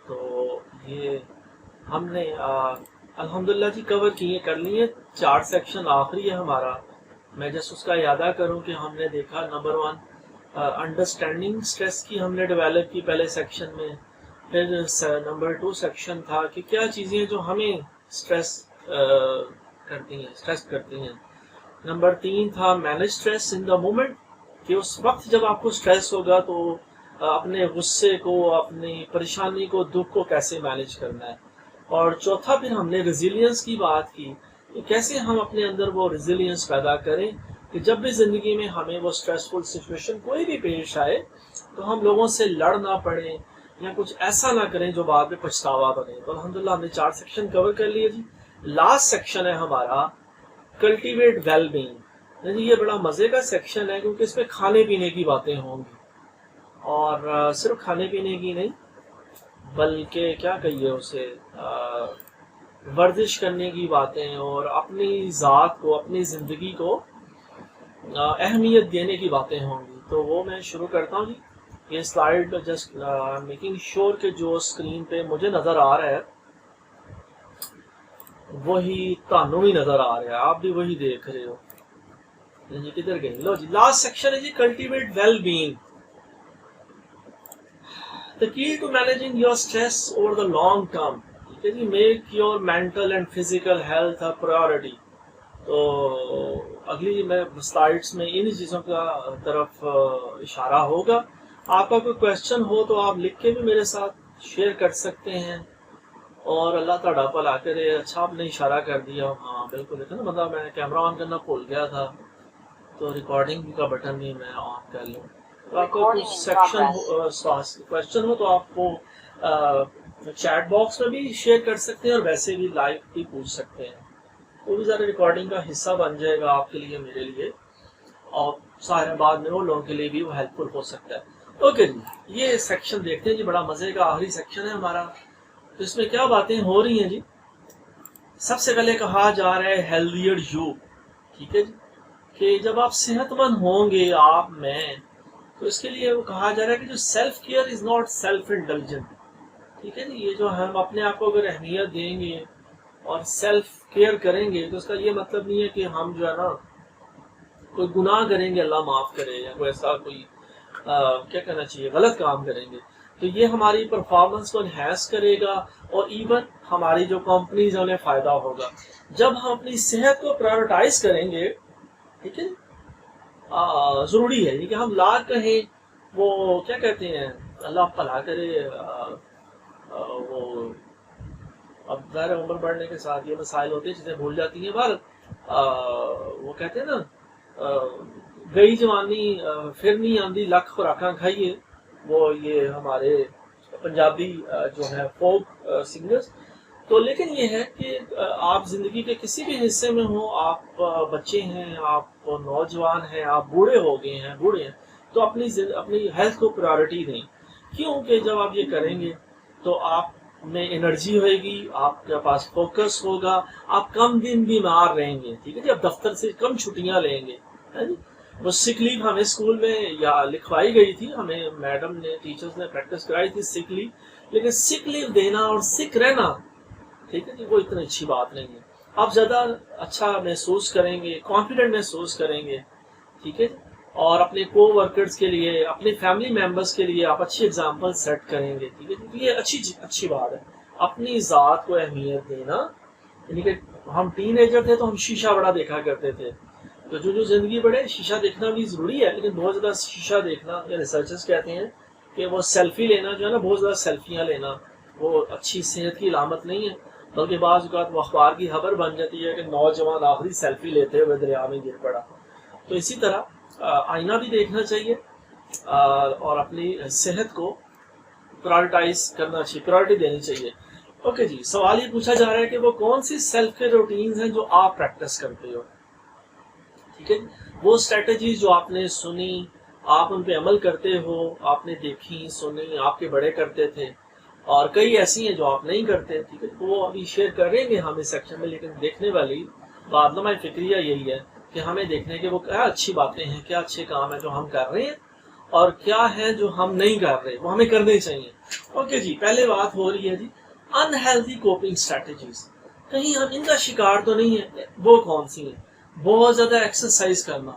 تو یہ ہم نے الحمدللہ جی کور کیے کر لیے. 4 سیکشن آخری ہے ہمارا. میں جس اس کا ارادہ کروں کہ ہم نے دیکھا نمبر 1 انڈرسٹینڈنگ اسٹریس کی ہم نے ڈیولپ کی پہلے سیکشن میں. پھر نمبر 2 سیکشن تھا کہ کیا چیزیں جو ہمیں اسٹریس کرتی ہیں. نمبر 3 تھا manage stress in the moment, کہ اس وقت جب آپ کو اسٹریس ہوگا تو اپنے غصے کو، اپنی پریشانی کو، دکھ کو کیسے مینج کرنا ہے. اور چوتھا پھر ہم نے ریزیلینس کی بات کی کہ کیسے ہم اپنے اندر وہ ریزیلینس پیدا کریں کہ جب بھی زندگی میں ہمیں وہ اسٹریسفل سچویشن کوئی بھی پیش آئے تو ہم لوگوں سے لڑ نہ پڑیں یا کچھ ایسا نہ کریں جو بعد میں پچھتاوا بنے. تو الحمدللہ ہم نے 4 سیکشن کور کر لیے جی. لاسٹ سیکشن ہے ہمارا کلٹیویٹ ویل بینگ. یہ بڑا مزے کا سیکشن ہے کیونکہ اس میں کھانے پینے کی باتیں ہوں گی، اور صرف کھانے پینے کی نہیں بلکہ کیا کہیے اسے ورزش کرنے کی باتیں اور اپنی ذات کو، اپنی زندگی کو اہمیت دینے کی باتیں ہوں گی. تو وہ میں شروع کرتا ہوں جی. یہ سلائیڈ جسٹ میکنگ شیور کہ جو اسکرین پہ مجھے نظر آ رہا ہے وہی تانوں بھی نظر آ رہا ہے، آپ بھی وہی دیکھ رہے ہو. جی کدھر گئی؟ لو جی لاسٹ سیکشن ہے جی cultivate wellbeing. The key to managing your stress over the long term. ٹھیک ہے جی. Make your mental and physical health a priority. تو اگلی میں سلائڈس میں ان چیزوں کا طرف اشارہ ہوگا. آپ کا کوئی کوشچن ہو تو آپ لکھ کے بھی میرے ساتھ شیئر کر سکتے ہیں. اور اللہ تعالیٰ بھلا کرے. اچھا آپ نے اشارہ کر دیا. ہاں بالکل دیکھا نا، مطلب میں کیمرہ آن کرنا بھول گیا تھا تو ریکارڈنگ کا بٹن بھی میں آن کر لوں. تو آپ کو کچھ سیکشن کوشچن ہو تو آپ کو چیٹ باکس میں بھی شیئر کر سکتے ہیں اور ویسے بھی لائیو بھی پوچھ سکتے ہیں. وہ بھی ذرا ریکارڈنگ کا حصہ بن جائے گا آپ کے لیے، میرے لیے، اور سارے بعد میں وہ لوگوں کے لیے بھی وہ ہیلپ فل ہو سکتا ہے. اوکے جی. یہ سیکشن دیکھتے ہیں جی. بڑا مزے کا آخری سیکشن ہے ہمارا. تو اس میں کیا باتیں ہو رہی ہیں جی. سب سے پہلے کہا جا رہا ہے ہیلدیئر یو. ٹھیک ہے جی. کہ جب آپ صحت مند ہوں گے، آپ میں، تو اس کے لیے وہ کہا جا رہا ہے کہ جو self care is not self indulgent. ٹھیک ہے جی. یہ جو ہم اپنے آپ کو اگر اہمیت دیں گے اور سیلف کیئر کریں گے تو اس کا یہ مطلب نہیں ہے کہ ہم جو ہے نا کوئی گناہ کریں گے، اللہ معاف کرے، یا کوئی ایسا کوئی کیا کہنا چاہیے غلط کام کریں گے. تو یہ ہماری پرفارمنس کو انہینس کرے گا اور ایون ہماری جو کمپنیز ہیں انہیں فائدہ ہوگا. جب ہم اپنی صحت کو پرائورٹائز کریں گے، ٹھیک ہے، ضروری ہے یہ کہ ہم لا کہیں وہ کیا کہتے ہیں، اللہ بھلا کرے، وہ اب ظاہر عمر بڑھنے کے ساتھ یہ مسائل ہوتے ہیں، چیزیں بھول جاتی ہیں. بار وہ کہتے ہیں نا گئی جوانی پھر نہیں آندی لکھ خوراکاں کھائیے. وہ یہ ہمارے پنجابی جو ہے فوک سنگرز. تو لیکن یہ ہے کہ آپ زندگی کے کسی بھی حصے میں ہوں، آپ بچے ہیں، آپ نوجوان ہیں، آپ بوڑھے ہو گئے ہیں، تو اپنی ہیلتھ کو پرائورٹی دیں. کیوں کہ جب آپ یہ کریں گے تو آپ میں انرجی ہوئے گی، آپ کے پاس فوکس ہوگا، آپ کم دن بیمار رہیں گے. ٹھیک ہے جی. آپ دفتر سے کم چھٹیاں لیں گے. وہ سک لیو ہمیں اسکول میں یا لکھوائی گئی تھی، ہمیں میڈم نے، ٹیچرز نے پریکٹس کرائی تھی سک لیو. لیکن سک لیو دینا اور سک رہنا، ٹھیک ہے جی، وہ اتنی اچھی بات نہیں ہے. آپ زیادہ اچھا محسوس کریں گے، کانفیڈنٹ محسوس کریں گے. ٹھیک ہے جی. اور اپنے کو ورکرز کے لیے، اپنے فیملی ممبرس کے لیے آپ اچھی اگزامپل سیٹ کریں گے. ٹھیک ہے جی. یہ اچھی بات ہے. اپنی ذات کو اہمیت دینا. یعنی کہ ہم ٹین ایجر تھے تو ہم شیشہ بڑا دیکھا کرتے تھے. تو جو زندگی بڑھے، شیشہ دیکھنا بھی ضروری ہے، لیکن بہت زیادہ شیشہ دیکھنا، یا ریسرچرز کہتے ہیں کہ وہ سیلفی لینا جو ہے نا، بہت زیادہ سیلفیاں لینا، وہ اچھی صحت کی علامت نہیں ہے. بلکہ بعض اوقات وہ اخبار کی خبر بن جاتی ہے کہ نوجوان آخری سیلفی لیتے ہوئے دریا میں گر پڑا. تو اسی طرح آئینہ بھی دیکھنا چاہیے اور اپنی صحت کو پرائورٹائز کرنا چاہیے، پرائورٹی دینی چاہیے. اوکے جی. سوال یہ پوچھا جا رہا ہے کہ وہ کون سی سیلف کیئر روٹینز ہیں جو آپ پریکٹس کرتے ہو. ٹھیک ہے. وہ اسٹریٹجیز جو آپ نے سنی، آپ ان پہ عمل کرتے ہو، آپ نے دیکھی سنی، آپ کے بڑے کرتے تھے، اور کئی ایسی ہیں جو آپ نہیں کرتے. ٹھیک ہے. وہ ابھی شیئر کریں گے ہم اس سیکشن میں. لیکن دیکھنے والی بات فکریہ یہی ہے کہ ہمیں دیکھنے کے وہ کیا اچھی باتیں ہیں، کیا اچھے کام ہیں جو ہم کر رہے ہیں، اور کیا ہے جو ہم نہیں کر رہے وہ ہمیں کرنے چاہیے. اوکے جی, پہلے بات ہو رہی ہے جی انہیلدی کوپنگ اسٹریٹجیز. کہیں ہم ان کا شکار تو نہیں ہے؟ وہ کون سی ہیں؟ بہت زیادہ ایکسرسائز کرنا.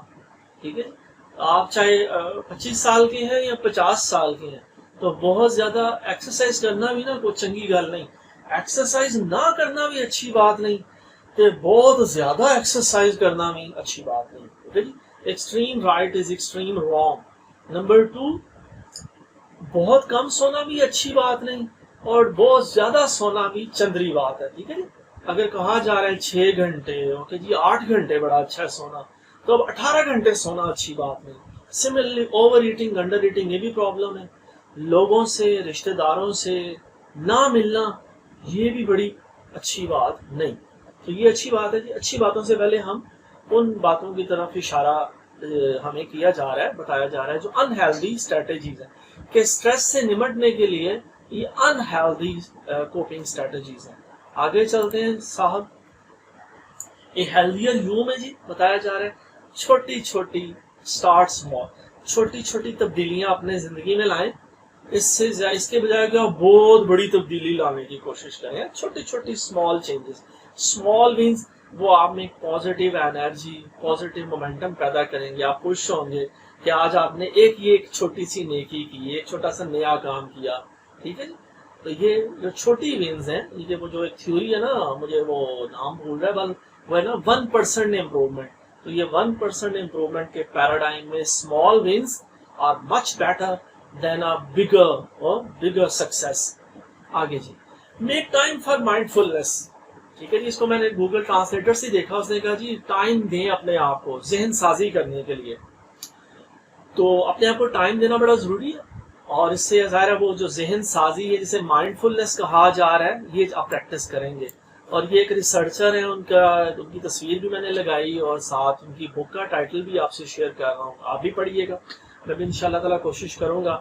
ٹھیک ہے, آپ چاہے 25 سال کے ہیں یا 50 سال کے ہیں, تو بہت زیادہ ایکسرسائز کرنا بھی نا کوئی چنگی گل نہیں. ایکسرسائز نہ کرنا بھی اچھی بات نہیں, کہ بہت زیادہ ایکسرسائز کرنا بھی اچھی بات نہیں. ٹھیک ہے جی, extreme right is extreme wrong. Number 2, بہت کم سونا بھی اچھی بات نہیں, اور بہت زیادہ سونا بھی چندری بات ہے. ٹھیک ہے جی, اگر کہا جا رہا ہے 6 گھنٹے, اوکے جی 8 گھنٹے بڑا اچھا ہے سونا, تو اب 18 گھنٹے سونا اچھی بات نہیں. Similarly over eating, under eating, یہ بھی پرابلم ہے. لوگوں سے, رشتہ داروں سے نہ ملنا, یہ بھی بڑی اچھی بات نہیں. تو یہ اچھی بات ہے جی. اچھی باتوں سے پہلے ہم ان باتوں کی طرف اشارہ ہمیں کیا جا رہا ہے, بتایا جا رہا ہے جو انہیلدی اسٹریٹجیز ہیں, کہ اسٹریس سے نمٹنے کے لیے یہ انہیلدی کوپنگ اسٹریٹجیز ہیں. آگے چلتے ہیں صاحب. یہ ہیلدیئر یو میں جی بتایا جا رہا ہے چھوٹی چھوٹی اسٹارٹ اسمال, چھوٹی چھوٹی تبدیلیاں اپنے زندگی میں لائیں. اس کے بجائے کہ آپ بہت بڑی تبدیلی لانے کی کوشش کریں. چھوٹی چھوٹی اسمال چینجز. اسمال مینس وہ آپ میں ایک پازیٹیو انرجی, پازیٹیو مومنٹم پیدا کریں گے. آپ خوش ہوں گے کہ آج آپ نے ایک چھوٹی سی نیکی کی, ایک چھوٹا سا نیا کام کیا. ٹھیک ہے جی, تو یہ جو چھوٹی ونز ہیں, یہ وہ جو ایک تھیوری ہے نا, مجھے وہ نام بھول رہا ہے, وہ ہے نا 1% امپروومنٹ. تو یہ 1% امپروومنٹ کے پیراڈائم میں small wins are much better than a bigger success. آگے جی, میک ٹائم فار مائنڈفلنس. ٹھیک ہے جی, اس کو میں نے گوگل ٹرانسلیٹر سے دیکھا, اس نے کہا جی ٹائم دیں اپنے آپ کو ذہن سازی کرنے کے لیے. تو اپنے آپ کو ٹائم دینا بڑا ضروری ہے, اور اس سے ظاہر ہے وہ جو ذہن سازی ہے جسے مائنڈ فلنس کہا جا رہا ہے, یہ آپ پریکٹس کریں گے. اور یہ ایک ریسرچر ہیں, ان کی تصویر بھی میں نے لگائی, اور ساتھ ان کی بک کا ٹائٹل بھی آپ سے شیئر کر رہا ہوں, آپ بھی پڑھیے گا. میں بھی ان شاء اللہ تعالیٰ کوشش کروں گا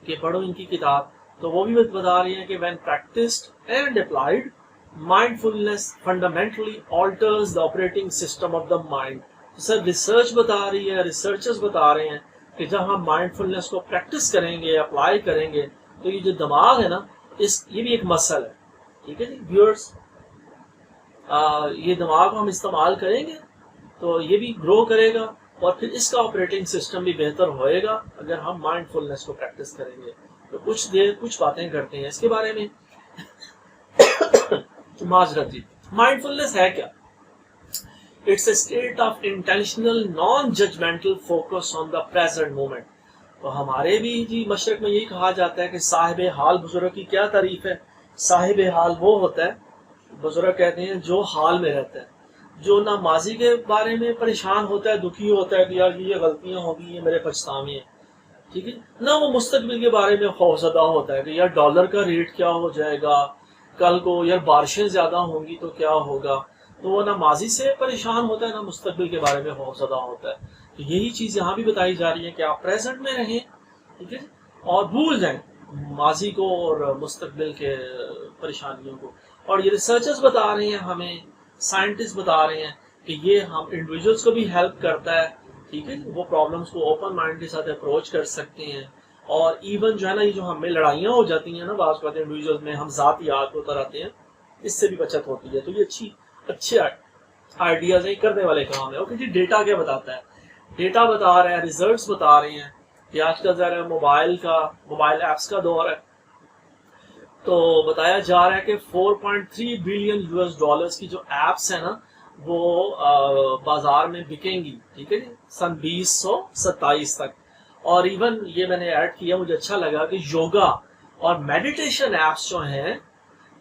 کہ پڑھو ان کی کتاب. تو وہ بھی بتا رہی ہیں کہ when practiced and applied mindfulness fundamentally alters the operating system of the mind. Sir research بتا رہی ہے, ریسرچرز بتا رہے ہیں کہ جب ہم مائنڈ فلنس کو پریکٹس کریں گے, اپلائی کریں گے, تو یہ جو دماغ ہے نا, یہ بھی ایک مسل ہے. ٹھیک ہے جی ویورز, یہ دماغ کو ہم استعمال کریں گے تو یہ بھی گرو کرے گا, اور پھر اس کا آپریٹنگ سسٹم بھی بہتر ہوئے گا اگر ہم مائنڈ فلنس کو پریکٹس کریں گے. تو کچھ باتیں کرتے ہیں اس کے بارے میں. معذرت جی, مائنڈ فلنس ہے کیا؟ It's a state of intentional non judgmental focus on the present moment. تو ہمارے بھی جی مشرق میں یہی کہا جاتا ہے کہ صاحب حال بزرگ کی کیا تعریف ہے. صاحب حال وہ ہوتا ہے, بزرگ کہتے ہیں, جو حال میں رہتا ہے, جو نہ ماضی کے بارے میں پریشان ہوتا ہے, دکھی ہوتا ہے کہ یار یہ غلطیاں ہوگی, یہ میرے پچھتاوے ہیں. ٹھیک ہے, نہ وہ مستقبل کے بارے میں خوفزدہ ہوتا ہے کہ یار ڈالر کا ریٹ کیا ہو جائے گا کل کو, یار بارشیں زیادہ ہوں گی تو کیا ہوگا. تو وہ نہ ماضی سے پریشان ہوتا ہے, نہ مستقبل کے بارے میں خوفزدہ ہوتا ہے. تو یہی چیز یہاں بھی بتائی جا رہی ہے کہ آپ پریزنٹ میں رہیں, ٹھیک ہے, اور بھول جائیں ماضی کو اور مستقبل کے پریشانیوں کو. اور یہ ریسرچرز بتا رہے ہیں ہمیں, سائنٹسٹ بتا رہے ہیں کہ یہ ہم انڈیویجولس کو بھی ہیلپ کرتا ہے. ٹھیک ہے, وہ پرابلمس کو اوپن مائنڈ کے ساتھ اپروچ کر سکتے ہیں. اور ایون جو ہے نا, یہ جو ہمیں لڑائیاں ہو جاتی ہیں نا بعض بات انڈیویجولس میں, ہم ذاتی یاد کو اتراتے ہیں, اس سے بھی بچت ہوتی ہے. تو یہ اچھے آئیڈیاز ہیں, کرنے والے کام ہے. اوکے جی, ڈیٹا کیا بتاتا ہے؟ ڈیٹا بتا رہا ہے, ریزلٹس بتا رہے ہیں کہ آج کا ذرا موبائل ایپس کا دور ہے. تو بتایا جا رہا ہے کہ 4.3 بلین US کی جو ایپس ہیں نا, وہ بازار میں بکیں گی. ٹھیک ہے جی, سن 2027 تک. اور ایون یہ میں نے ایڈ کیا, مجھے اچھا لگا کہ یوگا اور میڈیٹیشن ایپس جو ہیں,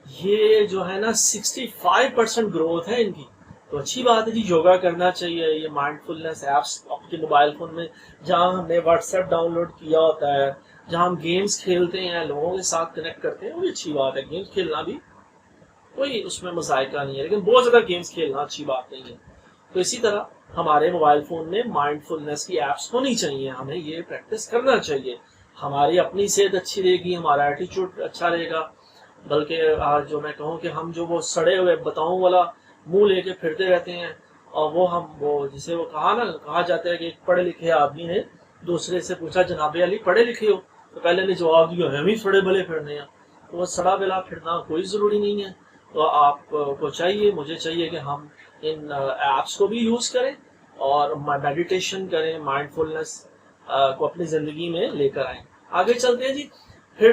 یہ جو ہے نا 65% گروتھ ہے ان کی. تو اچھی بات ہے جی, یوگا کرنا چاہیے. یہ مائنڈ فلنس ایپس آپ کے موبائل فون میں, جہاں ہم نے واٹس ایپ ڈاؤن لوڈ کیا ہوتا ہے, جہاں ہم گیمز کھیلتے ہیں, لوگوں کے ساتھ کنیکٹ کرتے ہیں, وہ بھی اچھی بات ہے. گیمز کھیلنا بھی کوئی اس میں مذائقہ نہیں ہے, لیکن بہت زیادہ گیمز کھیلنا اچھی بات نہیں ہے. تو اسی طرح ہمارے موبائل فون میں مائنڈ فلنس کی ایپس ہونی چاہیے, ہمیں یہ پریکٹس کرنا چاہیے. ہماری اپنی صحت اچھی رہے گی, ہمارا ایٹیچیوڈ اچھا رہے گا. بلکہ جو میں کہوں کہ ہم جو وہ سڑے ہوئے بتاؤں والا منہ لے کے پھرتے رہتے ہیں, اور وہ جسے وہ کہا جاتا ہے کہ ایک پڑھے لکھے آدمی نے دوسرے سے پوچھا جناب علی پڑھے لکھے ہو؟ تو پہلے نے جواب دیا ہم ہی سڑے بلے پھرنے ہیں. تو وہ سڑا بلا پھرنا کوئی ضروری نہیں ہے. تو آپ کو چاہیے، مجھے چاہیے کہ ہم ان ایپس کو بھی یوز کریں اور میڈیٹیشن کریں، مائنڈ فلنس کو اپنی زندگی میں لے کر آئیں. آگے چلتے ہیں جی. پھر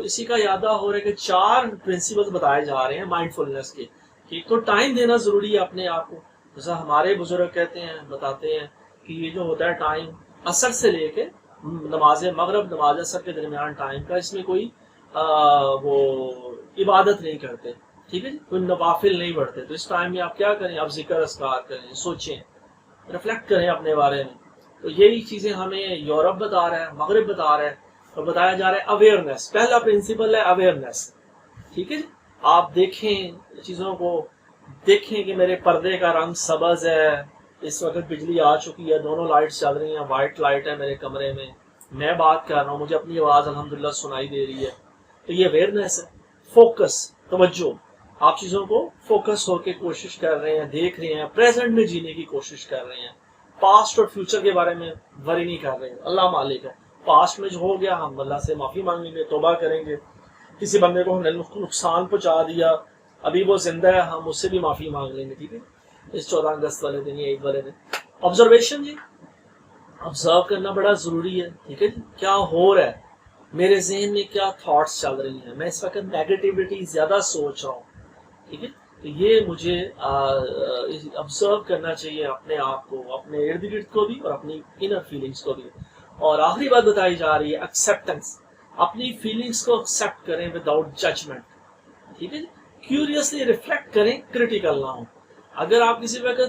اسی کا یادہ ہو رہا ہے کہ 4 پرنسپلز بتائے جا رہے ہیں مائنڈ فلنس کے. ایک تو ٹائم دینا ضروری ہے اپنے آپ کو. جیسا ہمارے بزرگ کہتے ہیں، بتاتے ہیں کہ یہ جو ہوتا ہے ٹائم عصر سے لے کے نماز مغرب نماز عصر کے درمیان ٹائم کا، اس میں کوئی وہ عبادت نہیں کرتے، ٹھیک ہے جی، کوئی نوافل نہیں پڑھتے. تو اس ٹائم میں آپ کیا کریں؟ آپ ذکر اذکار کریں، سوچیں، ریفلیکٹ کریں اپنے بارے میں. تو یہی چیزیں ہمیں یورپ بتا رہا ہے، مغرب بتا رہا ہے، اور بتایا جا رہا ہے اویئرنیس. پہلا پرنسپل ہے اویئرنیس، ٹھیک ہے جی. آپ دیکھیں چیزوں کو، دیکھیں کہ میرے پردے کا رنگ سبز ہے، اس وقت بجلی آ چکی ہے، دونوں لائٹس چل رہی ہیں، وائٹ لائٹ ہے میرے کمرے میں بات کر رہا ہوں، مجھے اپنی آواز الحمدللہ سنائی دے رہی ہے. تو یہ اویئرنیس ہے. فوکس، توجہ، آپ چیزوں کو فوکس ہو کے کوشش کر رہے ہیں، دیکھ رہے ہیں، پریزنٹ میں جینے کی کوشش کر رہے ہیں. پاسٹ اور فیوچر کے بارے میں وری نہیں کر رہے ہیں. اللہ مالک ہے، پاسٹ میں جو ہو گیا ہم اللہ سے معافی مانگیں گے، توبہ کریں گے. کسی بندے کو ہم نے نقصان پہنچا دیا، ابھی وہ زندہ ہے، ہم اس سے بھی معافی مانگ لیں گے، ٹھیک ہے، اس 14 اگست والے دن یا عید والے دن. آبزرویشن جی، آبزرو کرنا بڑا ضروری ہے، ٹھیک ہے جی. کیا ہو رہا ہے میرے ذہن میں، کیا تھاٹس چل رہی ہیں، میں اس وقت نیگیٹیوٹی زیادہ سوچ رہا ہوں، ٹھیک ہے. تو یہ مجھے آبزرو کرنا چاہیے اپنے آپ کو، اپنے ارد گرد کو بھی اور اپنی انر فیلنگس کو بھی. اور آخری بات بتائی جا رہی ہے ایکسیپٹنس. اپنی فیلنگس کو ایکسیپٹ کریں وداؤٹ ججمنٹ، ٹھیک ہے جی. کیوریسلی ریفلیکٹ کریں، کریٹیکل نہ ہوں. اگر آپ کسی وقت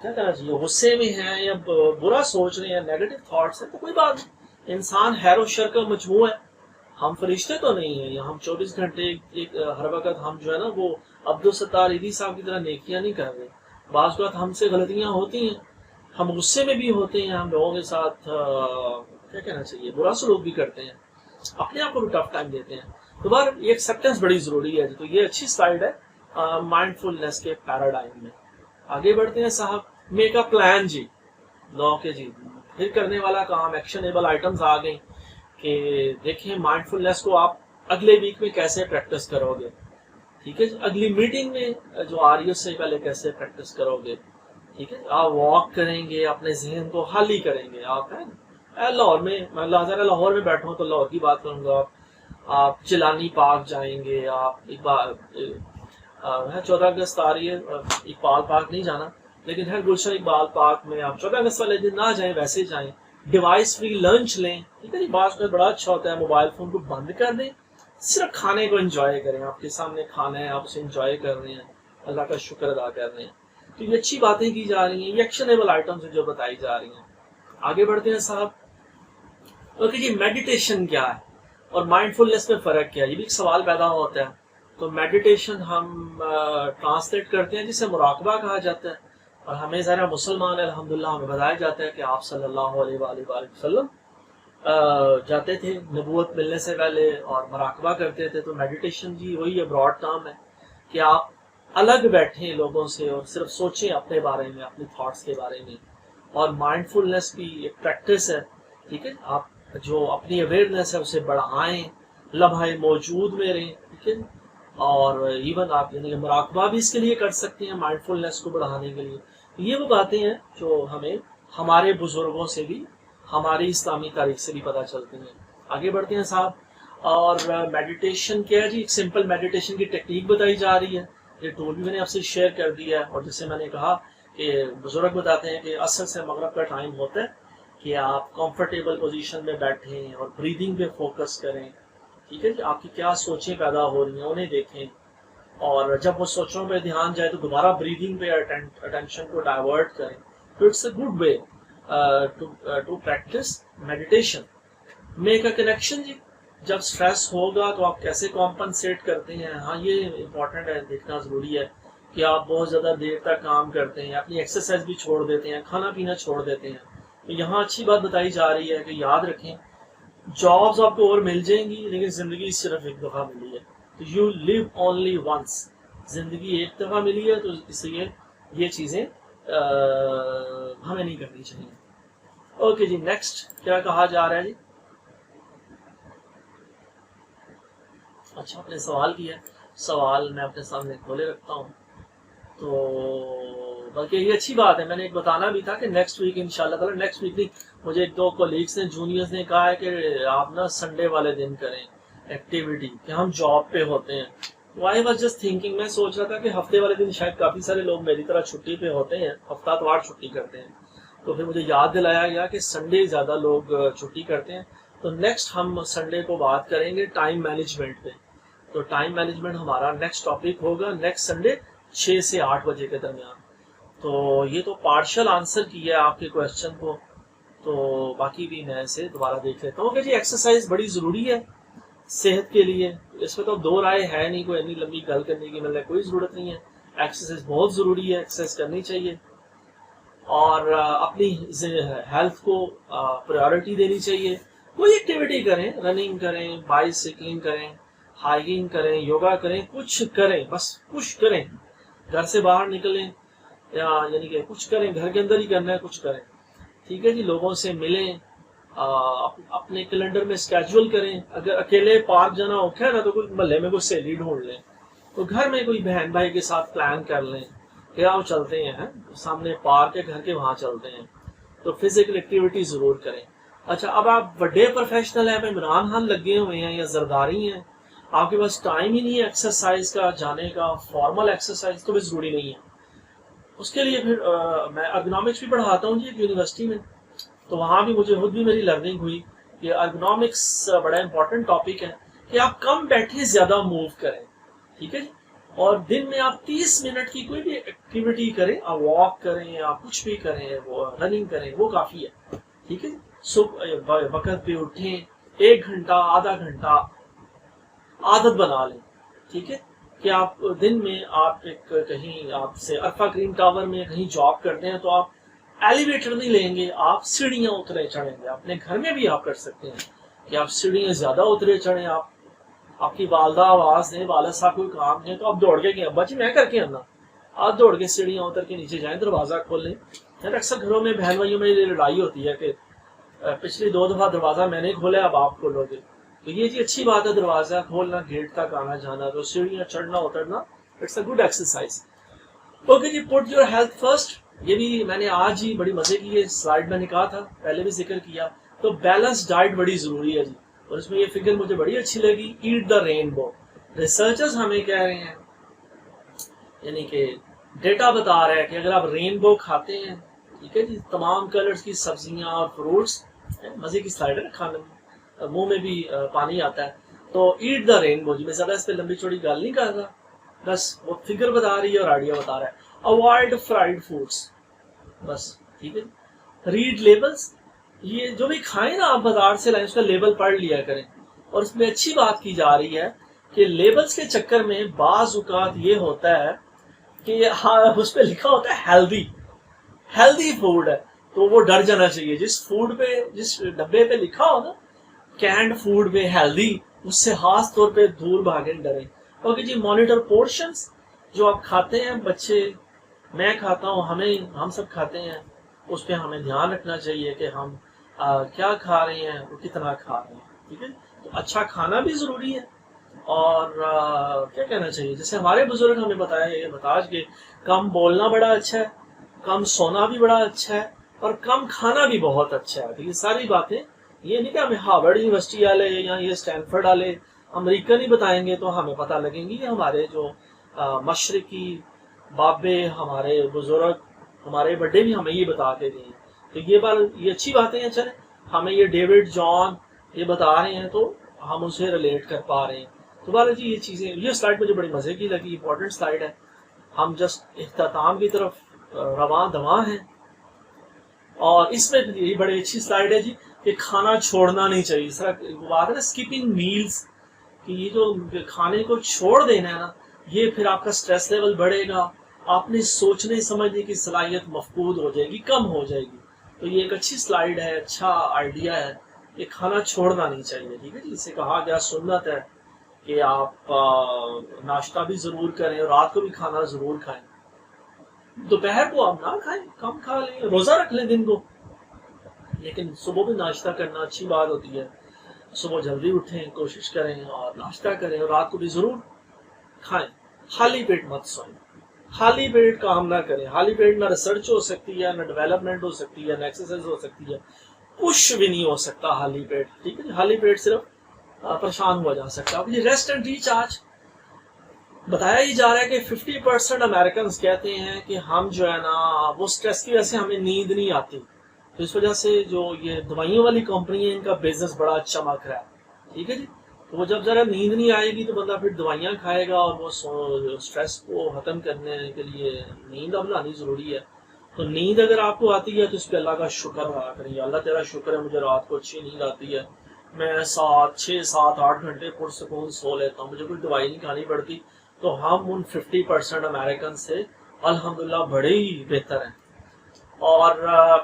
کیا کہنا چاہیے غصے میں ہیں یا برا سوچ رہے ہیں، نیگیٹو تھاٹس ہیں، تو کوئی بات نہیں. انسان خیر و شر کا مجموعہ ہے، ہم فرشتے تو نہیں ہیں، یا ہم 24 گھنٹے ہر وقت ہم جو ہے نا وہ عبدالستار ایدھی صاحب کی طرح نیکیاں نہیں کر رہے. بعض اوقات ہم سے غلطیاں ہوتی ہیں، ہم غصے میں بھی ہوتے ہیں، ہم لوگوں کے ساتھ کیا کہنا چاہیے برا سلوک بھی کرتے ہیں، اپنے آپ کو بھی ٹف ٹائم دیتے ہیں. دوبارہ یہ ایکسیپٹنس بڑی ضروری ہے. تو یہ اچھی سلائیڈ ہے مائنڈ فلنس کے پیراڈائم میں. آگے بڑھتے ہیں صاحب. میک اے پلان جی. لو کے جی پھر کرنے والا کام، ایکشنیبل آئٹمز آ گئیں کہ دیکھیں مائنڈ فلنس کو آپ اگلے ویک میں کیسے پریکٹس کرو گے، ٹھیک ہے جی. اگلی میٹنگ میں جو آ رہی ہے اس سے پہلے کیسے پریکٹس کرو گے، ٹھیک ہے. آپ واک کریں گے، اپنے ذہن کو خالی کریں گے. آپ ہیں لاہور میں لاہور میں بیٹھا ہوں تو لاہور کی بات کروں گا. آپ چلانی پارک جائیں گے، آپ ایک بار 14 اگست آ رہی ہے، اقبال پارک نہیں جانا، لیکن ہے گلشن اقبال پارک میں آپ 14 اگست والے دن نہ جائیں، ویسے جائیں. ڈیوائس فری لنچ لیں، ٹھیک ہے جی. بعض کا بڑا اچھا ہوتا ہے موبائل فون کو بند کر دیں، صرف کھانے کو انجوائے کریں. آپ کے سامنے کھانا ہے، آپ اسے انجوائے کر رہے ہیں، اللہ کا شکر ادا کر رہے ہیں. تو یہ اچھی باتیں کی جا رہی ہیں، یہ ایکشنیبل آئٹمز جو بتائی جا رہی ہیں. آگے بڑھتے ہیں صاحب. اوکے جی، میڈیٹیشن کیا ہے اور مائنڈ فلنس میں فرق کیا ہے؟ یہ بھی ایک سوال پیدا ہوتا ہے. تو میڈیٹیشن ہم ٹرانسلیٹ کرتے ہیں جسے مراقبہ کہا جاتا ہے، اور ہمیں ذرا مسلمان الحمدللہ ہمیں بتایا جاتا ہے کہ آپ صلی اللہ علیہ وآلہ وسلم جاتے تھے نبوت ملنے سے پہلے اور مراقبہ کرتے تھے. تو میڈیٹیشن جی وہی ہے، براڈ ٹرم ہے کہ آپ الگ بیٹھیں لوگوں سے اور صرف سوچیں اپنے بارے میں، اپنے تھاٹس کے بارے میں. اور مائنڈ فلنس بھی ایک پریکٹس ہے، ٹھیک ہے. آپ جو اپنی اویئرنیس ہے اسے بڑھائیں، لمحہ موجود میں رہیں، ٹھیک ہے. اور ایون آپ یعنی مراقبہ بھی اس کے لیے کر سکتے ہیں مائنڈ فلنس کو بڑھانے کے لیے. یہ وہ باتیں ہیں جو ہمیں ہمارے بزرگوں سے بھی، ہماری اسلامی تاریخ سے بھی پتہ چلتی ہیں. آگے بڑھتے ہیں صاحب. اور میڈیٹیشن کیا ہے جی؟ ایک سمپل میڈیٹیشن کی ٹیکنیک بتائی جا رہی ہے. یہ ٹول بھی میں نے آپ سے شیئر کر دیا ہے. اور جسے میں نے کہا کہ بزرگ بتاتے ہیں کہ عصر سے مغرب کا ٹائم ہوتا ہے کہ آپ کمفرٹیبل پوزیشن میں بیٹھیں اور بریدنگ پہ فوکس کریں، ٹھیک ہے جی. آپ کی کیا سوچیں پیدا ہو رہی ہیں انہیں دیکھیں، اور جب وہ سوچوں پہ دھیان جائے تو دوبارہ بریدنگ پہ اٹینشن کو ڈائیورٹ کریں. تو it's a good way to practise meditation. Make a connection جی. جب سٹریس ہوگا تو آپ کیسے کمپنسیٹ کرتے ہیں؟ ہاں یہ امپورٹنٹ ہے، دیکھنا ضروری ہے کہ آپ بہت زیادہ دیر تک کام کرتے ہیں، اپنی ایکسرسائز بھی چھوڑ دیتے ہیں، کھانا پینا چھوڑ دیتے ہیں. تو یہاں اچھی بات بتائی جا رہی ہے کہ یاد رکھیں جابز آپ کو اور مل جائیں گی لیکن زندگی صرف ایک دفعہ ملی ہے. تو یو لیو اونلی ونس. زندگی ایک دفعہ ملی ہے، تو اس لیے یہ چیزیں ہمیں نہیں کرنی چاہیے. اوکے جی، نیکسٹ کیا کہا جا رہا ہے جی؟ اچھا، آپ نے سوال کیا، سوال میں اپنے سامنے کھولے رکھتا ہوں. تو بلکہ یہ اچھی بات ہے، میں نے ایک بتانا بھی تھا کہ نیکسٹ ویک انشاءاللہ تعالی، نیکسٹ ویک نہیں، مجھے ایک دو کولیگس نے، جونیئرز نے کہا ہے کہ آپ نا سنڈے والے دن کریں ایکٹیویٹی، کہ ہم جاب پہ ہوتے ہیں. وائی واز جسٹ تھنکنگ، میں سوچ رہا تھا کہ ہفتے والے دن شاید کافی سارے لوگ میری طرح چھٹی پہ ہوتے ہیں، ہفتہ اتوار چھٹی کرتے ہیں. تو پھر مجھے یاد دلایا گیا کہ سنڈے زیادہ لوگ چھٹی کرتے ہیں. تو نیکسٹ ہم سنڈے کو بات کریں گے ٹائم مینجمنٹ پہ. تو ٹائم مینجمنٹ ہمارا نیکسٹ ٹاپک ہوگا نیکسٹ سنڈے 6 سے 8 بجے کے درمیان. تو یہ تو پارشل آنسر کیا ہے آپ کے کوشچن کو، تو باقی بھی میں اسے دوبارہ دیکھ لیتا ہوں. کہ جی ایکسرسائز بڑی ضروری ہے صحت کے لیے، اس میں تو دو رائے ہے نہیں، کوئی اتنی لمبی گل کرنے کی مطلب کوئی ضرورت نہیں ہے. ایکسرسائز بہت ضروری ہے، ایکسرسائز کرنی چاہیے، اور اپنی ہیلتھ کو پریورٹی دینی چاہیے. کوئی ایکٹیویٹی کریں، رننگ کریں، بائیسکلنگ کریں، ہائیکنگ کریں، یوگا کریں، کچھ کریں، بس کچھ کریں. گھر سے باہر نکلیں، یعنی کہ کچھ کریں، گھر کے اندر ہی کرنا ہے، کچھ کریں. ٹھیک ہے جی، لوگوں سے ملیں، اپنے کیلنڈر میں اسکیجول کریں. اگر اکیلے پارک جانا اوکھا ہے نا، تو کوئی محلے میں کوئی سہیلی ڈھونڈ لیں. تو گھر میں کوئی بہن بھائی کے ساتھ پلان کر لیں کہ آؤ چلتے ہیں، سامنے پارک ہے گھر کے، وہاں چلتے ہیں. تو فزیکل ایکٹیویٹی ضرور کریں. اچھا، اب آپ بڑے پروفیشنل ہیں، عمران خان لگے ہوئے ہیں یا زرداری ہیں، آپ کے پاس ٹائم ہی نہیں ہے ایکسرسائز کا جانے کا، فارمل ایکسرسائز تو بھی ضروری نہیں ہے. اس کے لیے پھر میں ارگونامکس بھی پڑھاتا ہوں جی ایک یونیورسٹی میں. تو وہاں بھی مجھے خود بھی میری لرننگ ہوئی کہ ارگونامکس بڑا امپورٹنٹ ٹاپک ہے، کہ آپ کم بیٹھے زیادہ موو کریں. ٹھیک ہے جی، اور دن میں آپ 30 منٹ کی کوئی بھی ایکٹیویٹی کریں، آپ واک کریں، آپ کچھ بھی کریں، وہ رننگ کریں، وہ کافی ہے. ٹھیک ہے، صبح وقت پہ اٹھیں، 1 گھنٹہ آدھا گھنٹہ عادت بنا لیں. ٹھیک ہے، کہ آپ دن میں آپ کہیں آپ سے عرفہ کریم ٹاور میں کہیں جاب کرتے ہیں، تو آپ ایلیویٹر نہیں لیں گے، آپ سیڑھیاں اترے چڑھیں گے. اپنے گھر میں بھی آپ کر سکتے ہیں کہ آپ سیڑھیاں زیادہ اترے چڑھیں. آپ کی والدہ آواز دیں، والد صاحب کوئی کام ہے تو آپ دوڑ کے گئے، ابا جی میں کر کے آنا، آپ دوڑ کے سیڑھیاں اتر کے نیچے جائیں، دروازہ کھول لیں. اکثر گھروں میں بہن بھائیوں میں یہ لڑائی ہوتی ہے کہ پچھلی 2 دفعہ دروازہ میں نے کھولا، اب آپ کھولو گے. تو یہ جی اچھی بات ہے، دروازہ کھولنا، گیٹ تک آنا جانا، تو سیڑھیاں چڑھنا اترنا، it's a good exercise. Okay جی، پٹ یور ہیلتھ فرسٹ. یہ بھی میں نے آج ہی بڑی مزے کی ہے سلائڈ میں نے کہا تھا، پہلے بھی ذکر کیا. تو بیلنس ڈائٹ بڑی ضروری ہے جی، اور اس میں یہ فگر مجھے بڑی اچھی لگی، ایٹ دا رینبو. ریسرچرز ہمیں کہہ رہے ہیں، یعنی کہ ڈیٹا بتا رہا ہے کہ اگر آپ رینبو کھاتے ہیں، ٹھیک ہے جی، تمام کلرز کی سبزیاں اور فروٹس، مزے کی سلائڈ ہے کھانے میں، منہ میں بھی پانی آتا ہے. تو ایٹ دا رینبو جی، میں زیادہ اس پہ لمبی چوڑی گل نہیں کر رہا، بس وہ فگر بتا رہی ہے اور آئیڈیا بتا رہا ہے. اوائڈ فرائیڈ فوڈس، بس. ٹھیک ہے، ریڈ لیبلس. یہ جو بھی کھائیں نا آپ بازار سے لائیں، اس کا لیبل پڑھ لیا کریں. اور اس میں اچھی بات کی جا رہی ہے کہ لیبلز کے چکر میں بعض اوقات یہ ہوتا ہے کہ اس پہ لکھا ہوتا ہے ہیلدی فوڈ ہے، تو وہ ڈر جانا چاہیے. جس فوڈ پہ، جس ڈبے پہ لکھا ہو نا کینڈ فوڈ پہ ہیلدی، اس سے خاص طور پہ دور بھاگیں، ڈریں. اوکے جی، مانیٹر پورشنز. جو آپ کھاتے ہیں بچے، میں کھاتا ہوں، ہم سب کھاتے ہیں، اس پہ ہمیں دھیان رکھنا چاہیے کہ ہم کیا کھا رہے ہیں اور کتنا کھا رہے ہیں. ٹھیک ہے، تو اچھا کھانا بھی ضروری ہے. اور کیا کہنا چاہیے، جیسے ہمارے بزرگ ہمیں بتایا کہ کم بولنا بڑا اچھا ہے، کم سونا بھی بڑا اچھا ہے، اور کم کھانا بھی بہت اچھا ہے. تو یہ ساری باتیں، یہ نہیں کہ ہمیں ہارورڈ یونیورسٹی والے یا یہ اسٹینفرڈ والے امریکن ہی بتائیں گے تو ہمیں پتہ لگیں گی. ہمارے جو مشرقی بابے، ہمارے بزرگ، ہمارے بڑے بھی ہمیں یہ بتا کے گئے. تو یہ اچھی باتیں ہیں. چلیں، ہمیں یہ ڈیوڈ جان یہ بتا رہے ہیں تو ہم اسے ریلیٹ کر پا رہے ہیں. تو بہرحال جی یہ چیزیں، یہ سلائڈ مجھے بڑی مزے کی لگی، امپورٹنٹ سلائڈ ہے. ہم جسٹ اختتام کی طرف رواں دواں ہیں. اور اس میں یہ بڑی اچھی سلائڈ ہے جی کہ کھانا چھوڑنا نہیں چاہیے. اس طرح بات ہے نا اسکیپنگ میلز، کہ یہ جو کھانے کو چھوڑ دینا ہے نا، یہ پھر آپ کا سٹریس لیول بڑھے گا، آپ نے سوچنے سمجھنے کی صلاحیت مفقود ہو جائے گی، کم ہو جائے گی. تو یہ ایک اچھی سلائڈ ہے، اچھا آئیڈیا ہے کہ کھانا چھوڑنا نہیں چاہیے. ٹھیک ہے جی، اسے کہا گیا سنت ہے کہ آپ ناشتہ بھی ضرور کریں اور رات کو بھی کھانا ضرور کھائیں. دوپہر کو آپ نہ کھائیں، کم کھا لیں، روزہ رکھ لیں دن کو. لیکن صبح بھی ناشتہ کرنا اچھی بات ہوتی ہے. صبح جلدی اٹھیں, کوشش کریں اور ناشتہ کریں, اور رات کو بھی ضرور کھائیں. خالی پیٹ مت سوئیں, خالی پیٹ کام نہ کریں. خالی پیٹ نہ ریسرچ ہو سکتی ہے, نہ ڈیولپمنٹ ہو سکتی ہے, نہ ایکسرسائز ہو سکتی ہے, کچھ بھی نہیں ہو سکتا خالی پیٹ. ٹھیک ہے جی, خالی پیٹ صرف پریشان ہوا جا سکتا ہے. اب یہ ریسٹ اینڈ ریچارج بتایا ہی جا رہا ہے کہ 50% امریکنز کہتے ہیں کہ ہم جو ہے نا وہ اسٹریس کی وجہ سے ہمیں نیند نہیں آتی. تو اس وجہ سے جو یہ دوائیوں والی کمپنی ہے ان کا بزنس بڑا اچھا مک رہا ہے. ٹھیک ہے جی, تو وہ جب ذرا نیند نہیں آئے گی تو بندہ پھر دوائیاں کھائے گا, اور وہ اسٹریس کو ختم کرنے کے لیے نیند اب لانی ضروری ہے. تو نیند اگر آپ کو آتی ہے تو اس پہ اللہ کا شکر ادا کریے. اللہ تیرا شکر ہے مجھے رات کو اچھی نیند آتی ہے, میں 6 7 8 گھنٹے پرسکون سو لیتا ہوں, مجھے کوئی دوائی نہیں کھانی پڑتی. تو ہم ان 50% امریکن سے الحمدللہ بڑے ہی بہتر ہیں. اور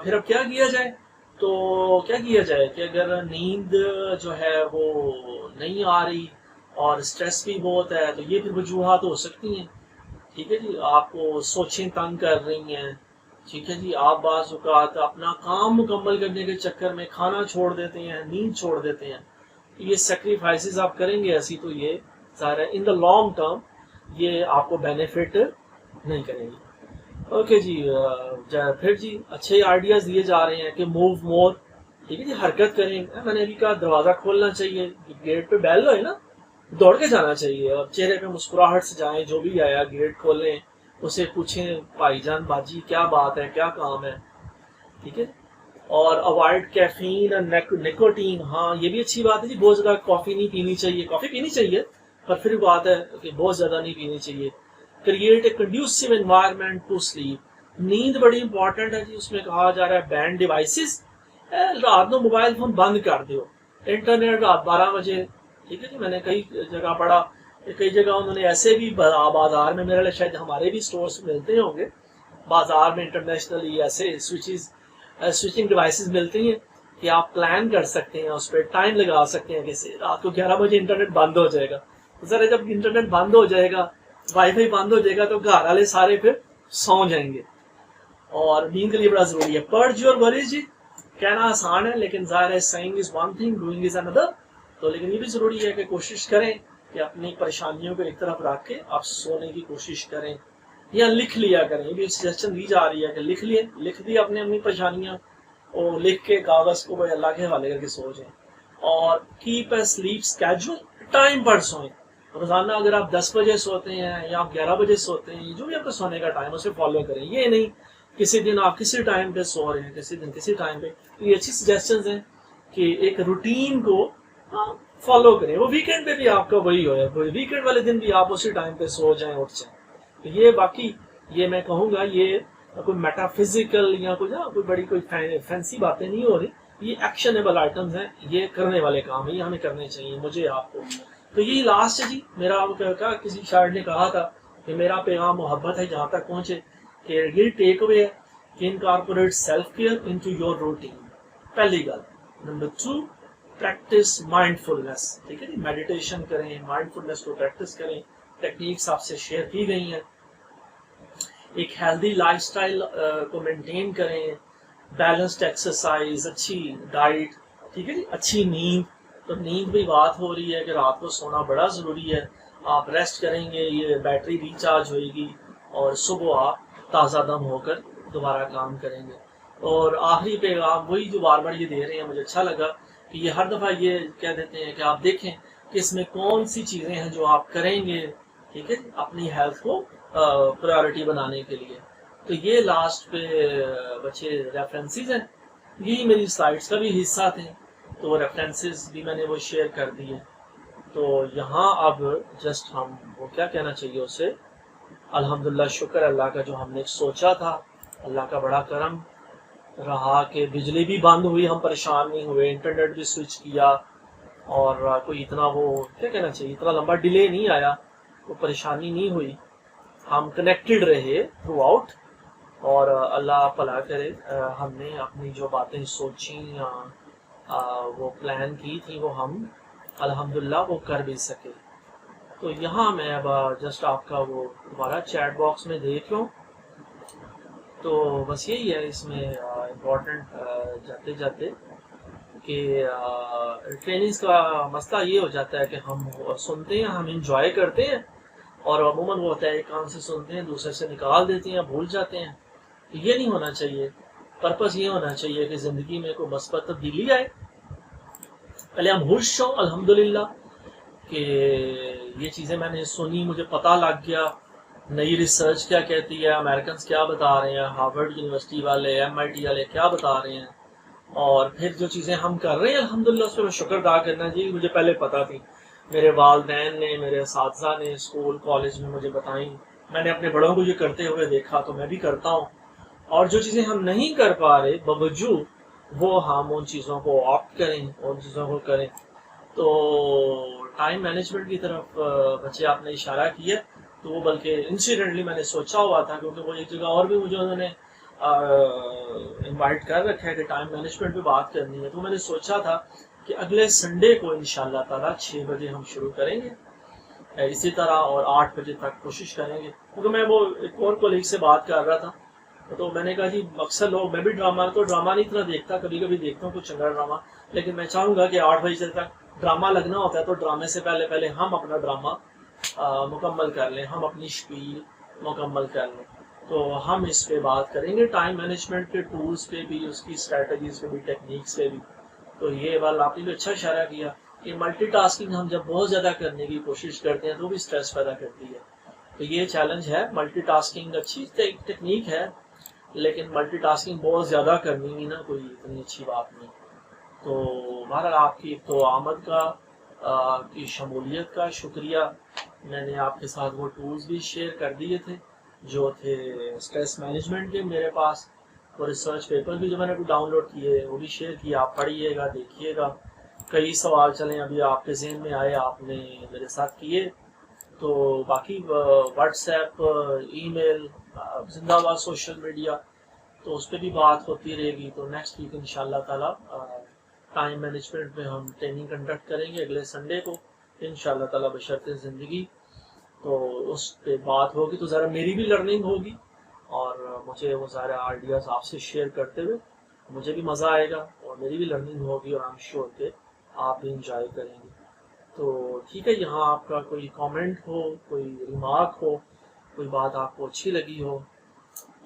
پھر اب کیا کیا جائے, تو کیا کیا جائے کہ اگر نیند جو ہے وہ نہیں آ رہی اور اسٹریس بھی بہت ہے تو یہ پھر وجوہات ہو سکتی ہیں. ٹھیک ہے جی, آپ کو سوچیں تنگ کر رہی ہیں. ٹھیک ہے جی, آپ بعض اوقات اپنا کام مکمل کرنے کے چکر میں کھانا چھوڑ دیتے ہیں, نیند چھوڑ دیتے ہیں. یہ سیکریفائسز آپ کریں گے ایسی, تو یہ ظاہر ہے ان دا لانگ ٹرم یہ آپ کو بینیفٹ نہیں کریں گے. اوکے جی, پھر جی اچھے آئیڈیاز دیے جا رہے ہیں کہ موو مور. ٹھیک ہے جی, حرکت کریں. میں نے ابھی کہا دروازہ کھولنا چاہیے, گیٹ پہ بیل ہوئے نا دوڑ کے جانا چاہیے, اور چہرے پہ مسکراہٹ سے جائیں. جو بھی آیا گیٹ کھولیں, اسے پوچھیں بھائی جان باجی کیا بات ہے, کیا کام ہے. ٹھیک ہے, اور اوائڈ کیفین اور نکوٹین. ہاں یہ بھی اچھی بات ہے جی, بہت زیادہ کافی نہیں پینی چاہیے. کافی پینی چاہیے پر پھر بات ہے کہ بہت زیادہ نہیں پینی چاہیے. Create a conducive environment to sleep. نیند بڑی امپورٹنٹ ہے جی. اس میں کہا جا رہا ہے بینڈ ڈیوائسز, رات کو موبائل فون بند کر دیو, انٹرنیٹ رات 12 بجے. ٹھیک ہے جی, میں نے کئی جگہ پڑھا, کئی جگہ انہوں نے ایسے بھی بازار میں, میرے لیے شاید ہمارے بھی سٹورز ملتے ہوں گے بازار میں, انٹرنیشنلی ایسے سوئچنگ ڈیوائسز ملتی ہیں کہ آپ پلان کر سکتے ہیں, اس پہ ٹائم لگا سکتے ہیں کہ رات کو 11 بجے انٹرنیٹ بند ہو جائے گا. ذرا جب انٹرنیٹ بند ہو جائے گا, وائی فائی بند ہو جائے گا, تو گھر والے سارے پھر سو جائیں گے. اور نیند کے لیے بڑا ضروری ہے. پرج یور وریز جی, کہنا آسان ہے لیکن ظاہر ہے seeing is one thing, doing is another. تو لیکن یہ بھی ضروری ہے کہ کوشش کریں کہ اپنی پریشانیوں کو ایک طرف رکھ کے آپ سونے کی کوشش کریں, یا لکھ لیا کریں. یہ بھی سجیشن دی جا رہی ہے کہ لکھ دی اپنی پریشانیاں, اور لکھ کے کاغذ کو اللہ کے حوالے کر کے سو جائیں. اور keep a sleep schedule, time پر سوئیں. روزانہ اگر آپ 10 بجے سوتے ہیں یا آپ 11 بجے سوتے ہیں, جو بھی آپ کا سونے کا ٹائم اسے فالو کریں. یہ نہیں کسی دن آپ کسی ٹائم پہ سو رہے ہیں, کسی دن کسی ٹائم پہ. یہ اچھی سجیشنز ہیں کہ ایک روٹین کو فالو کریں. وہ ویکینڈ پہ بھی آپ کا وہی ہو, ویکینڈ والے دن بھی آپ اسی ٹائم پہ سو جائیں, اٹھ جائیں. تو یہ باقی یہ میں کہوں گا یہ کوئی میٹا فزیکل یا کوئی بڑی کوئی فینسی باتیں نہیں ہو رہی. یہ ایکشنیبل آئٹمز ہیں, یہ کرنے والے کام ہیں, یہ ہمیں کرنے چاہیے, مجھے آپ کو. تو یہی لاسٹ ہے جی میرا. کسی شاعر نے کہا تھا کہ میرا پیغام محبت ہے جہاں تک پہنچے, کہ یہ ٹیک اوے ہے کہ incorporate self care into your routine. پہلی گل. Number 2, practice mind فلنس. ٹھیک ہے جی, میڈیٹیشن کریں, مائنڈ فلنس کو پریکٹس کریں. ٹیکنیکس آپ سے شیئر کی گئی ہیں. ایک ہیلدی لائف سٹائل کو مینٹین کریں, بیلنسڈ ایکسرسائز, اچھی ڈائٹ. ٹھیک ہے جی, اچھی نیند. تو نیند بھی بات ہو رہی ہے کہ رات کو سونا بڑا ضروری ہے. آپ ریسٹ کریں گے, یہ بیٹری ریچارج ہوئے گی, اور صبح آپ تازہ دم ہو کر دوبارہ کام کریں گے. اور آخری پیغام وہی جو بار بار یہ دے رہے ہیں, مجھے اچھا لگا کہ یہ ہر دفعہ یہ کہہ دیتے ہیں کہ آپ دیکھیں کہ اس میں کون سی چیزیں ہیں جو آپ کریں گے. ٹھیک ہے, اپنی ہیلتھ کو پرائیورٹی بنانے کے لیے. تو یہ لاسٹ پہ بچے ریفرنسز ہیں, یہی میری سلائڈس کا بھی حصہ تھے, تو ریفرنسز بھی میں نے وہ شیئر کر دیے. تو یہاں اب جسٹ ہم وہ کیا کہنا چاہیے اسے, الحمدللہ شکر اللہ کا جو ہم نے سوچا تھا, اللہ کا بڑا کرم رہا کہ بجلی بھی بند ہوئی, ہم پریشان نہیں ہوئے, انٹرنیٹ بھی سوئچ کیا, اور کوئی اتنا وہ کیا کہنا چاہیے اتنا لمبا ڈیلے نہیں آیا, کوئی پریشانی نہیں ہوئی, ہم کنیکٹڈ رہے تھرو آؤٹ. اور اللہ بھلا کرے ہم نے اپنی جو باتیں سوچیں یا وہ پلان کی تھی وہ ہم الحمدللہ وہ کر بھی سکے. تو یہاں میں اب جسٹ آپ کا وہ دوبارہ چیٹ باکس میں دیکھ لوں, تو بس یہی ہے اس میں امپورٹنٹ جاتے جاتے کہ ٹریننگز کا مسئلہ یہ ہو جاتا ہے کہ ہم سنتے ہیں، ہم انجوائے کرتے ہیں، اور عموماً وہ ہوتا ہے ایک کان سے سنتے ہیں دوسرے سے نکال دیتے ہیں، بھول جاتے ہیں. یہ نہیں ہونا چاہیے. پرپز یہ ہونا چاہیے کہ زندگی میں کوئی مثبت تبدیلی آئے. پہلے ہم خوش ہوں الحمدللہ کہ یہ چیزیں میں نے سنی، مجھے پتہ لگ گیا نئی ریسرچ کیا کہتی ہے، امریکنز کیا بتا رہے ہیں، ہارورڈ یونیورسٹی والے، MIT والے کیا بتا رہے ہیں، اور پھر جو چیزیں ہم کر رہے ہیں الحمدللہ اس پہ میں شکر ادا کرنا. جی مجھے پہلے پتہ تھی، میرے والدین نے، میرے اساتذہ نے اسکول کالج میں مجھے بتائیں، میں نے اپنے بڑوں کو یہ کرتے ہوئے دیکھا تو میں بھی کرتا ہوں. اور جو چیزیں ہم نہیں کر پا رہے باوجود وہ ہم ان چیزوں کو آپٹ کریں، ان چیزوں کو کریں. تو ٹائم مینجمنٹ کی طرف بچے آپ نے اشارہ کیا، تو وہ بلکہ انسیڈنٹلی میں نے سوچا ہوا تھا، کیونکہ وہ ایک جگہ اور بھی مجھے انہوں نے انوائٹ کر رکھا ہے کہ ٹائم مینجمنٹ پہ بات کرنی ہے. تو میں نے سوچا تھا کہ اگلے سنڈے کو انشاءاللہ تعالیٰ 6 بجے ہم شروع کریں گے اسی طرح، اور 8 بجے تک کوشش کریں گے. کیونکہ میں وہ ایک اور کولیگ سے بات کر رہا تھا، تو میں نے کہا جی اکثر لوگ، میں بھی ڈرامہ نہیں اتنا دیکھتا، کبھی کبھی دیکھتا ہوں کچھ چنگا ڈرامہ، لیکن میں چاہوں گا کہ 8 بجے تک ڈرامہ لگنا ہوتا ہے تو ڈرامے سے پہلے ہم اپنا ڈرامہ مکمل کر لیں، ہم اپنی شپیل مکمل کر لیں. تو ہم اس پہ بات کریں گے ٹائم مینجمنٹ کے ٹولز پہ بھی، اس کی اسٹریٹجیز پہ بھی، ٹیکنیکس پہ بھی. تو یہ بات آپ نے بھی اچھا اشارہ کیا کہ ملٹی ٹاسکنگ ہم جب بہت زیادہ کرنے کی کوشش کرتے ہیں تو بھی اسٹریس پیدا کرتی ہے. تو یہ چیلنج ہے. ملٹی ٹاسکنگ اچھی ٹیکنیک ہے، لیکن ملٹی ٹاسکنگ بہت زیادہ کرنی بھی نا کوئی اتنی اچھی بات نہیں. تو بہرحال آپ کی تو آمد کا کی شمولیت کا شکریہ. میں نے آپ کے ساتھ وہ ٹولز بھی شیئر کر دیے تھے جو تھے اسٹریس مینجمنٹ کے میرے پاس، اور ریسرچ پیپر بھی جو میں نے ڈاؤن لوڈ کیے وہ بھی شیئر کیا. آپ پڑھیے گا، دیکھیے گا. کئی سوال چلیں ابھی آپ کے ذہن میں آئے، آپ نے میرے ساتھ کیے. تو باقی واٹس ایپ، ای میل، زندہ باد سوشل میڈیا، تو اس پہ بھی بات ہوتی رہے گی. تو نیکسٹ ویک انشاءاللہ تعالیٰ ٹائم مینجمنٹ میں ہم ٹریننگ کنڈکٹ کریں گے اگلے سنڈے کو انشاءاللہ تعالیٰ بشرط زندگی. تو اس پہ بات ہوگی تو ذرا میری بھی لرننگ ہوگی، اور مجھے وہ سارے آئیڈیاز آپ سے شیئر کرتے ہوئے مجھے بھی مزہ آئے گا، اور میری بھی لرننگ ہوگی، اور آئی ایم شیور کہ آپ بھی انجوائے کریں گے. تو ٹھیک ہے، یہاں آپ کا کوئی کامنٹ ہو، کوئی ریمارک ہو، کوئی بات آپ کو اچھی لگی ہو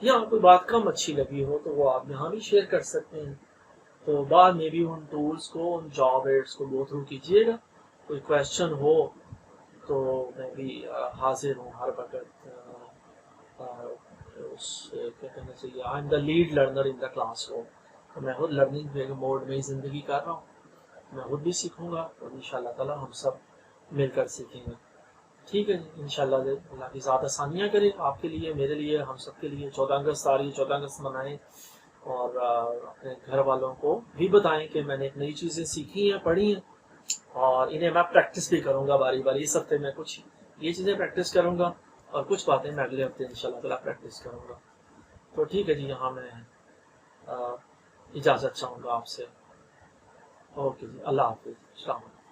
یا کوئی بات کم اچھی لگی ہو تو وہ آپ یہاں بھی شیئر کر سکتے ہیں. تو بعد میں بھی ان ٹولز کو، ان جاب ایڈس کو گو تھرو کیجیے گا. کوئی کویشچن ہو تو میں بھی حاضر ہوں ہر وقت. کیا کہنا چاہیے، I am the lead learner in the class room. تو میں خود لرننگ موڈ میں ہی زندگی کر رہا ہوں. میں خود بھی سیکھوں گا، اور انشاءاللہ تعالیٰ ہم سب مل کر سیکھیں گے. ٹھیک ہے جی، انشاءاللہ اللہ کی ذات آسانیاں کرے آپ کے لیے، میرے لیے، ہم سب کے لیے. 14 اگست آ رہی ہے، 14 اگست منائیں، اور اپنے گھر والوں کو بھی بتائیں کہ میں نے ایک نئی چیزیں سیکھی ہیں، پڑھی ہیں، اور انہیں میں پریکٹس بھی کروں گا باری باری. اس ہفتے میں کچھ یہ چیزیں پریکٹس کروں گا، اور کچھ باتیں میں اگلے ہفتے انشاءاللہ تعالیٰ پریکٹس کروں گا. تو ٹھیک ہے جی، یہاں میں اجازت چاہوں گا آپ سے. اوکے جی، اللہ حافظ، السلام علیکم.